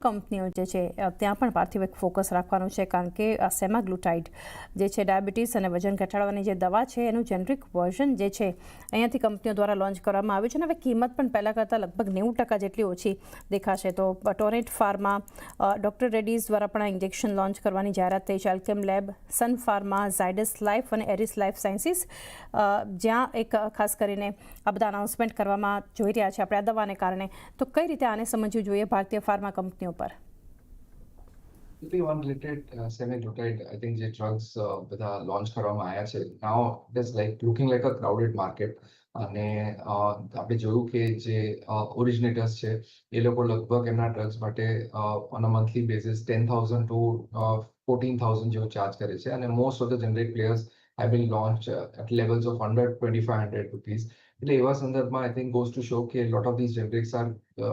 કંપનીઓ જે છે ત્યાં પણ પાર્થિવ એક ફોકસ રાખવાનું છે, કારણ કે સેમાગ્લુટાઇડ જે છે ડાયાબિટીસ અને વજન ઘટાડવાની જે દવા છે એનું જેનરિક વર્ઝન જે છે અહીંયાથી કંપનીઓ દ્વારા લોન્ચ કરવામાં આવ્યું છે અને હવે કિંમત પણ પહેલાં કરતાં લગભગ 90% જેટલી ઓછી દેખાશે. તો ટોરેન્ટ ફાર્મા, ડૉક્ટર રેડ્ડીઝ દ્વારા પણ આ ઇન્જેક્શન લોન્ચ કરવાની જાહેરાત થઈ છે. એલ્કેમ lab, Sun Pharma, Zydus life અને એરિસ લાઈફ સાયન્સીસ જ્યાં એક ખાસ કરીને આ બધા અનાઉન્સમેન્ટ કરવામાં જોઈ રહ્યા છે આપણે આ દવાને કારણે. તો કઈ રીતે આને સમજવું જોઈએ ભારતીય ફાર્મા કંપનીઓ પર? GLP-1 related semaglutide, I think જે drugs બધા launch કરવામાં આવ્યા છે. Now it is like looking like a crowded market. અને આપણે જોયું કે જે ઓરિજિનેટર્સ છે એ લોકો લગભગ એમના ડ્રગ્સ માટે on a monthly basis 10,000 to 14,000 જેવું ચાર્જ કરે છે. અને most of the generic players have been launched at levels of under 2,500 rupees. એટલે એવા સંદર્ભમાં I think goes to show કે lot of these generics are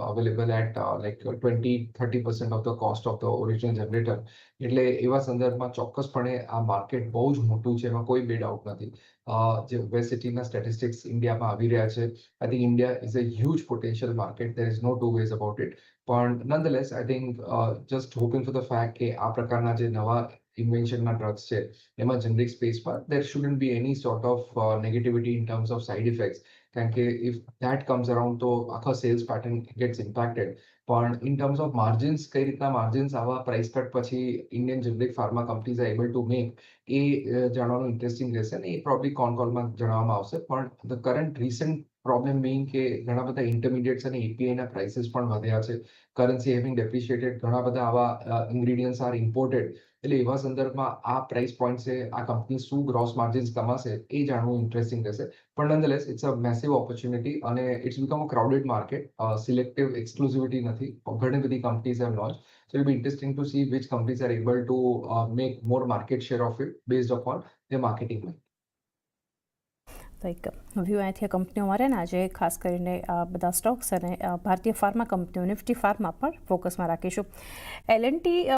available at like 20-30% of the cost of the original generator. એટલે એવા સંદર્ભમાં ચોક્કસપણે આ market બહુ જ મોટું છે, એમાં કોઈ બે ડાઉટ નથી. જે ઓબેસિટીના સ્ટેટિસ્ટિક્સ ઇન્ડિયામાં આવી રહ્યા છે, I think India is a huge potential market. There is no two ways about it. પણ nonetheless I think just hoping for the fact કે આ પ્રકારના જે નવા ઇન્વેન્શનના ડ્રગ્સ છે એમાં જનરિક સ્પેસમાં there shouldn't be any sort of negativity in terms of side effects. કારણ કે ઇફ ધેટ કમ્સ અરાઉન્ડ તો આખા સેલ્સ પેટર્ન ગેટ્સ ઇમ્પેક્ટેડ. પણ ઇન ટર્મ્સ ઓફ માર્જિન્સ, કઈ રીતના માર્જિન્સ આવા પ્રાઇસ કટ પછી Indian generic pharma companies are able to make એ જાણવાનું ઇન્ટરેસ્ટિંગ રહેશે ને એ પ્રોબ્લી કોલમાં જણાવવામાં આવશે. પણ the current recent problem being કે ઘણા બધા ઇન્ટરમીડિયેટ્સ અને એપીઆઈના પ્રાઇસીસ પણ વધ્યા છે. કરન્સી હેવિંગ ડેપ્રિશિએટેડ, ઘણા બધા આવા ઇન્ગ્રીડિયન્ટ્સ આર ઇમ્પોર્ટેડ. એટલે એવા સંદર્ભમાં આ પ્રાઇસ પોઈન્ટ્સે આ કંપની શું ગ્રોસ માર્જિન્સ કમાશે એ જાણવું ઇન્ટરેસ્ટિંગ રહેશે. પણ nonetheless it's a massive opportunity અને it's become a crowded market. Selective exclusivity નથી, ઘણી બધી companies have launch. So it'll be interesting to see which companies are able to make more market share of it based upon their marketing plan. તો એક view અહીંથી કંપનીઓ મારે ને આજે ખાસ કરીને બધા સ્ટોક્સ અને ભારતીય ફાર્મા કંપનીઓ નિફ્ટી ફાર્મા પર ફોકસમાં રાખીશું. L&T